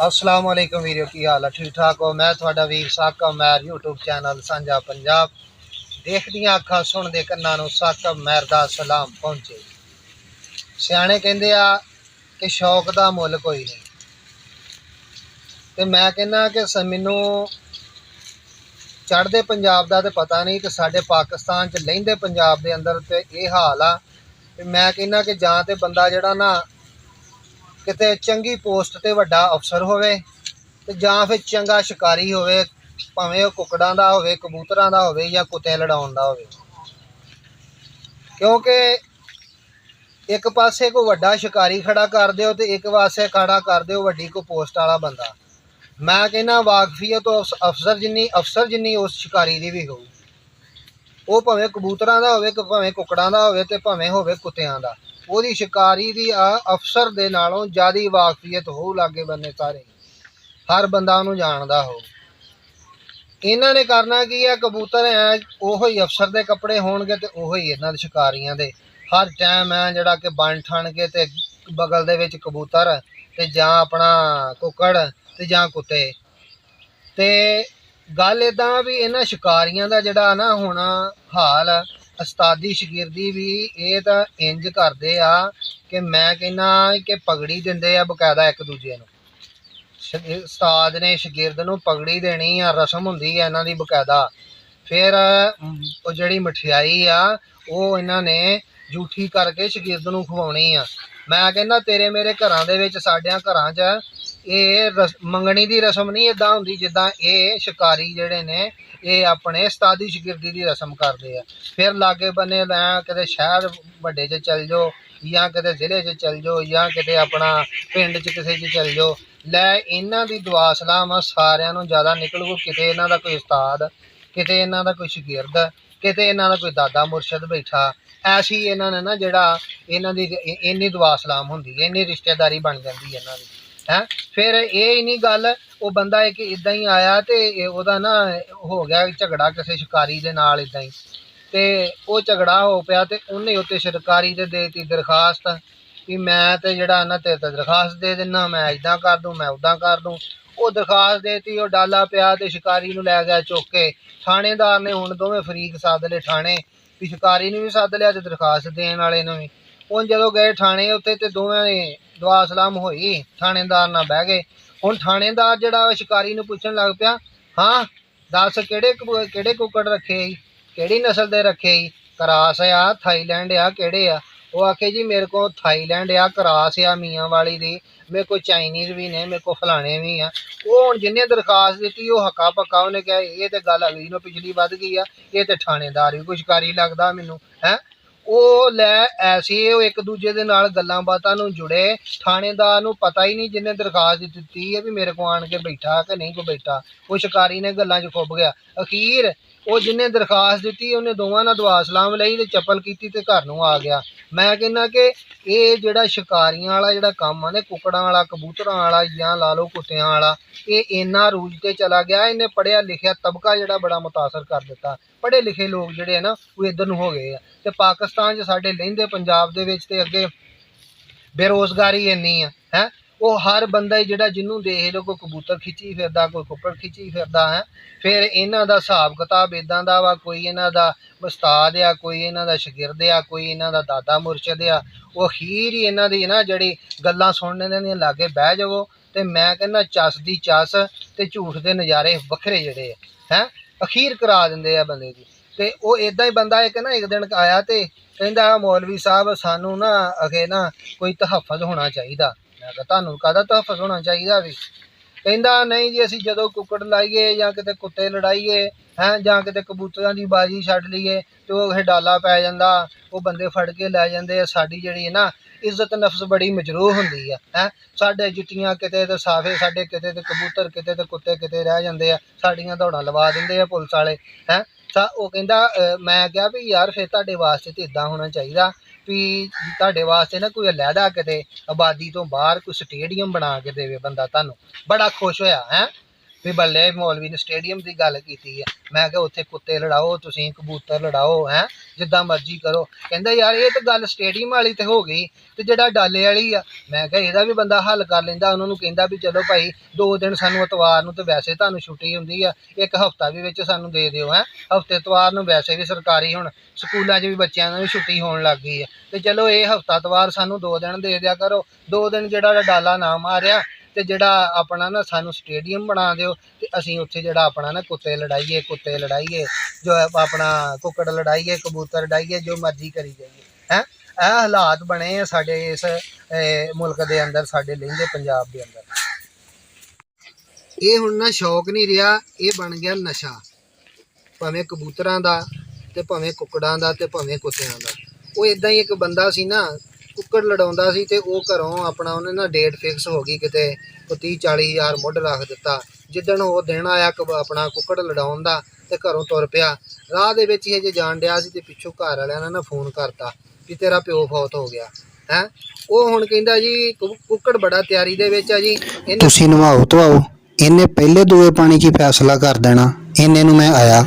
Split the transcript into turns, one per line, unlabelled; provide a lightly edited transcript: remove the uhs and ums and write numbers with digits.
अस्सलाम वालेकुम वीडियो की हाल है ठीक ठाक हो। मैं थोड़ा वीर साकब मैर यूट्यूब चैनल सांझा पंजाब देखदियां अखां सुनदे कन्नां नूं साकब मैर दा सलाम पहुंचे। सियाणे कहंदे आ कि शौक दा मुੱਲ कोई नहीं ते मैं कहना कि मैनू चढ़दे पंजाब दा ते पता नहीं ते साडे पाकिस्तान च लहिंदे पंजाब दे अंदर ते इह हाल आ ते मैं कहना कि जां ते बंदा जिहड़ा ना किते चंगी पोस्ट ते वड्डा अफसर होवे ते जां फिर चंगा शिकारी होवे, भावें ओह कुकड़ां दा होवे, कबूतरां दा होवे या कुत्ते लड़ाउण दा होवे। क्योंकि एक पासे कोई वड्डा शिकारी खड़ा कर दिओ ते एक पासे खड़ा कर दिओ वड्डी कोई पोस्ट वाला बंदा। मैं कहना वाकफियत उस अफसर जिन्नी उस शिकारी दी भी होऊ। ਉਹ ਭਾਵੇਂ ਕਬੂਤਰਾਂ ਦਾ ਹੋਵੇ ਭਾਵੇਂ ਕੁਕੜਾਂ ਦਾ ਹੋਵੇ ਤੇ ਭਾਵੇਂ ਹੋਵੇ ਕੁੱਤਿਆਂ ਦਾ, ਉਹਦੀ ਸ਼ਿਕਾਰੀ ਦੀ ਅਫਸਰ ਦੇ ਨਾਲੋਂ ਜ਼ਿਆਦਾ ਵਾਕਫੀਅਤ ਹੋਊ। ਲਾਗੇ ਬੰਨੇ ਸਾਰੇ ਹਰ ਬੰਦਾ ਉਹਨੂੰ ਜਾਣਦਾ ਹੋ। ਇਹਨਾਂ ਨੇ ਕਰਨਾ ਕੀ ਹੈ, ਕਬੂਤਰ ਐ ਉਹੋ ਹੀ ਅਫਸਰ ਦੇ ਕੱਪੜੇ ਹੋਣਗੇ ਤੇ ਉਹੋ ਹੀ ਇਹਨਾਂ ਦੇ ਸ਼ਿਕਾਰੀਆਂ ਦੇ। ਹਰ ਟਾਈਮ ਐ ਜਿਹੜਾ ਕਿ ਬਣ ਠਣ ਕੇ ਤੇ ਬਗਲ ਦੇ ਵਿੱਚ ਕਬੂਤਰ ਤੇ ਜਾਂ ਆਪਣਾ ਕੁੱਕੜ ਤੇ ਜਾਂ ਕੁੱਤੇ। ਤੇ गल इदा भी इन्हां शिकारियां दा जिहड़ा ना हुण हाल उस्तादी शगिरदी भी ये तां इंज करदे आ कि मैं कहना कि पगड़ी दिंदे आ बकायदा एक दूजे नूं। उस्ताद ने शगिरद नूं पगड़ी देनी आ, रस्म हुंदी आ इन्हां दी बकायदा। फिर ओह जिहड़ी मठियाई आ ओह इन्हां ने जूठी करके शगिरद नूं खवाउणी आ। मैं कहना तेरे मेरे घरां दे विच साडियां घरां च मंगनी की रस्म नहीं इदा होंगी जिदा ये शिकारी जेडे ने ये अपने उस्तादी शगिरदी की रस्म करते हैं। फिर लागे बने किते शहर वड्डे च चल जाओ या किते जिले च चल जाओ या किते अपना पिंड च किसे च चल जाओ, लै इन्हां दी दुआ सलाम सारियां नूं ज़्यादा निकलू। किते इन्हां दा कोई उस्ताद, किते इन्हां दा कोई शगिरद, किते इन्हां दा कोई दादा मुर्शद बैठा। ऐसी इन्हां ने ना जिहड़ा इन्हां दी इन्नी दुआ सलाम हुंदी है, इन्नी रिश्तेदारी बन जाती है इन्हां दी है। फिर ये ही नहीं गल, वो बंदा एक इदा ही आया तो वह ना हो गया झगड़ा किसी शिकारी के नाल इदा ही, तो वह झगड़ा हो पाया तो उन्हें उत्ते शिकारी ने देती दरखास्त कि मैं तो जरा ना तेरे तो दरखास्त दे देना, मैं इदा कर दूँ मैं उदा कर दूँ। वो दरखास्त देती, वो डाला पिया तो शिकारी लै गया चुक के। थानेदार ने हुण दोवें फरीक सद ले थाने भी, शिकारी ने भी सद लिया तो दरखास्त देने वाले ने भी। हुण जदों गए थाने उत्ते ते दोवें दुआ सलाम होई, थानेदार नाल बह गए। हुण थानेदार जिहड़ा शिकारी नूं पुछण लग पिया, हाँ दस किहड़े कुक्कड़ रखे ही, किहड़ी नस्ल दे रखे ही, क्रास आ थाईलैंड आ किहड़े आ। वो आखे जी मेरे को थाईलैंड आ क्रास आ मियाँ वाली दी, मेरे को चाइनीज़ भी ने, मेरे को फलाने भी आ। वो हुण जिन्हें दरखास्त दी वो हक्का पक्का उन्हें कहा ये तो गल अगली नूं पिछली वध गई आ, ये तो थानेदार भी कोई शिकारी लगदा मैनूं है। ਉਹ ਲੈ ਐਸੀ ਉਹ ਇੱਕ ਦੂਜੇ ਦੇ ਨਾਲ ਗੱਲਾਂ ਬਾਤਾਂ ਨੂੰ ਜੁੜੇ। ਥਾਣੇਦਾਰ ਨੂੰ ਪਤਾ ਹੀ ਨਹੀਂ ਜਿਹਨੇ ਦਰਖਾਸਤ ਦਿੱਤੀ ਹੈ ਵੀ ਮੇਰੇ ਕੋ ਆਣ ਕੇ ਬੈਠਾ ਕਿ ਨਹੀਂ ਕੋ ਬੈਠਾ। ਉਹ ਸ਼ਿਕਾਰੀ ਨੇ ਗੱਲਾਂ 'ਚ ਖੁੱਭ ਗਿਆ। ਅਖੀਰ ਉਹ ਜਿਹਨੇ ਦਰਖਾਸਤ ਦਿੱਤੀ ਉਹਨੇ ਦੋਵਾਂ ਨਾਲ ਦੁਆ ਸਲਾਮ ਲਈ ਤੇ ਚੱਪਲ ਕੀਤੀ ਤੇ ਘਰ ਨੂੰ ਆ ਗਿਆ। ਮੈਂ ਕਹਿੰਦਾ ਕਿ ਇਹ ਜਿਹੜਾ ਸ਼ਿਕਾਰੀਆਂ ਵਾਲਾ ਜਿਹੜਾ ਕੰਮ ਆ ਨੇ, ਕੁੱਕੜਾਂ ਵਾਲਾ, ਕਬੂਤਰਾਂ ਵਾਲਾ ਜਾਂ ਲਾ ਲਓ ਕੁੱਤਿਆਂ ਵਾਲਾ, ਇਹ ਇੰਨਾ ਰੂਜ ਤੇ ਚਲਾ ਗਿਆ। ਇਹਨੇ ਪੜ੍ਹਿਆ ਲਿਖਿਆ ਤਬਕਾ ਜਿਹੜਾ ਬੜਾ ਮੁਤਾਸਰ ਕਰ ਦਿੱਤਾ। पढ़े लिखे लोग जोड़े है ना वो इधर हो गए हैं। तो पाकिस्तान साढ़े लहिंदे पंजाब दे विच ते अगे बेरोज़गारी इन्नी है। वो हर बंदा ही जिहड़ा जिन्हों देख लो कोई कबूतर खिंची फिरदा, कोई कुक्कड़ खिंची फिरदा है। फिर इन्हां दा हिसाब किताब इदां दा वा, कोई इन्हां दा उस्ताद आ, कोई इन्हां दा शगिरद आ, कोई इन्हां दा दादा मुर्शद आ। वो अखीर ही इन्हां दी ना जिहड़ी गल्लां सुनने दे लागे बह जावो ते मैं कहना चस दी चस ते झूठ दे नज़ारे वखरे जिहड़े है अखीर करा देंदे आ बंदे दी। ते वो इदा ही बंदा एक ना एक दिन आया तो कहंदा मौलवी साहब सानू ना अगे ना कोई तहफ़्फ़ुज़ होना चाहिए। मैं कहा तुहानू काहदा तहफ़्फ़ुज़ होना चाहिए भी। कहंदा नहीं जी असीं जदों कुक्कड़ लाइए या किते कुत्ते लड़ाइए हैं जां किते कबूतरां दी बाजी छड्ड लईए तो वो डाला पै जांदा, वो बंदे फड़ के लै जांदे। साडी जिहड़ी है ना इज्जत नफ्स बड़ी मजरूह हुंदी है। साडे जुत्तियां किते ते साफे, साडे किते ते कबूतर किते ते कुत्ते किते रह जांदे आ, साडियां दौड़ां लवा दिंदे आ पुलिस वाले हैं। वो कहंदा मैं कहा भी यार फिर तुहाडे वास्ते तो इदां होना चाहिए भी तुहाडे वास्ते ना कोई अलहदा किते आबादी तो बाहर कोई स्टेडियम बना के देवे बंदा, तुहानू बड़ा खुश होया है। ਵੀ ਬੱਲੇ ਮੌਲਵੀ ਨੇ ਸਟੇਡੀਅਮ ਦੀ ਗੱਲ ਕੀਤੀ ਹੈ। ਮੈਂ ਕਿਹਾ ਉੱਥੇ ਕੁੱਤੇ ਲੜਾਓ, ਤੁਸੀਂ ਕਬੂਤਰ ਲੜਾਓ, ਹੈ ਜਿੱਦਾਂ ਮਰਜ਼ੀ ਕਰੋ। ਕਹਿੰਦਾ ਯਾਰ ਇਹ ਤਾਂ ਗੱਲ ਸਟੇਡੀਅਮ ਵਾਲੀ ਤੇ ਹੋ ਗਈ, ਤੇ ਜਿਹੜਾ ਡਾਲੇ ਵਾਲੀ ਆ, ਮੈਂ ਕਿਹਾ ਇਹਦਾ ਵੀ ਬੰਦਾ ਹੱਲ ਕਰ ਲੈਂਦਾ। ਉਹਨਾਂ ਨੂੰ ਕਹਿੰਦਾ ਵੀ ਚਲੋ ਭਾਈ 2 ਦਿਨ ਸਾਨੂੰ ਐਤਵਾਰ ਨੂੰ, ਤੇ ਵੈਸੇ ਤੁਹਾਨੂੰ ਛੁੱਟੀ ਹੁੰਦੀ ਆ, ਇੱਕ ਹਫ਼ਤਾ ਵੀ ਵਿੱਚ ਸਾਨੂੰ ਦੇ ਦਿਓ। ਹਫ਼ਤੇ ਐਤਵਾਰ ਨੂੰ ਵੈਸੇ ਵੀ ਸਰਕਾਰੀ ਹੁਣ ਸਕੂਲਾਂ 'ਚ ਵੀ ਬੱਚਿਆਂ ਨੂੰ ਵੀ ਛੁੱਟੀ ਹੋਣ ਲੱਗ ਗਈ ਹੈ, ਤੇ ਚਲੋ ਇਹ ਹਫ਼ਤਾ ਐਤਵਾਰ ਸਾਨੂੰ 2 ਦਿਨ ਦੇ ਦਿਆ ਕਰੋ। 2 ਦਿਨ ਜਿਹੜਾ ਡਾਲਾ ਨਾ ਮਾਰਿਆ, ਤੇ ਜਿਹੜਾ ਆਪਣਾ ਨਾ ਸਾਨੂੰ ਸਟੇਡੀਅਮ ਬਣਾ ਦਿਓ, ਤੇ ਅਸੀਂ ਉੱਥੇ ਜਿਹੜਾ ਆਪਣਾ ਨਾ ਕੁੱਤੇ ਲੜਾਈਏ ਜੋ ਆਪਣਾ ਕੁੱਕੜ ਲੜਾਈਏ, ਕਬੂਤਰ ਲੜਾਈਏ, ਜੋ ਮਰਜ਼ੀ ਕਰੀ ਜਾਈਏ। ਇਹ ਹਾਲਾਤ ਬਣੇ ਆ ਸਾਡੇ ਇਸ ਮੁਲਕ ਦੇ ਅੰਦਰ, ਸਾਡੇ ਲਹਿੰਦੇ ਪੰਜਾਬ ਦੇ ਅੰਦਰ। ਇਹ ਹੁਣ ਨਾ ਸ਼ੌਕ ਨਹੀਂ ਰਿਹਾ, ਇਹ ਬਣ ਗਿਆ ਨਸ਼ਾ, ਭਾਵੇਂ ਕਬੂਤਰਾਂ ਦਾ ਤੇ ਭਾਵੇਂ ਕੁੱਕੜਾਂ ਦਾ ਤੇ ਭਾਵੇਂ ਕੁੱਤਿਆਂ ਦਾ। ਉਹ ਇਦਾਂ ਹੀ ਇੱਕ ਬੰਦਾ ਸੀ ਨਾ, ਕੁੱਕੜ ਲੜਾਉਂਦਾ ਸੀ, ਤੇ ਉਹ ਘਰੋਂ ਆਪਣਾ ਉਹਨੇ ਨਾ ਡੇਟ ਫਿਕਸ ਹੋ ਗਈ, ਕਿਤੇ 30-40 ਹਜ਼ਾਰ ਮੁੱਢ ਰੱਖ ਦਿੱਤਾ। ਜਿੱਦਣ ਉਹ ਦਿਨ ਆਇਆ ਆਪਣਾ ਕੁੱਕੜ ਲੜਾਉਣ ਦਾ, ਤੇ ਘਰੋਂ ਤੁਰ ਪਿਆ। ਰਾਹ ਦੇ ਵਿੱਚ ਹੀ ਜੇ ਜਾਣ ਡਿਆ ਸੀ, ਤੇ ਪਿੱਛੋਂ ਘਰ ਵਾਲਿਆਂ ਨੇ ਨਾ ਫੋਨ ਕਰਤਾ ਕਿ ਤੇਰਾ ਪਿਓ ਫੌਤ ਹੋ ਗਿਆ। ਉਹ ਹੁਣ ਕਹਿੰਦਾ ਜੀ ਕੁੱਕੜ ਬੜਾ ਤਿਆਰੀ ਦੇ ਵਿੱਚ ਆ ਜੀ, ਤੁਸੀਂ ਨਵਾਓ ਧਵਾਓ। ਇਹਨੇ ਪਹਿਲੇ ਦੂਏ ਪਾਣੀ 'ਚ ਹੀ ਫੈਸਲਾ ਕਰ ਦੇਣਾ। ਇਹਨੇ ਨੂੰ ਮੈਂ ਆਇਆ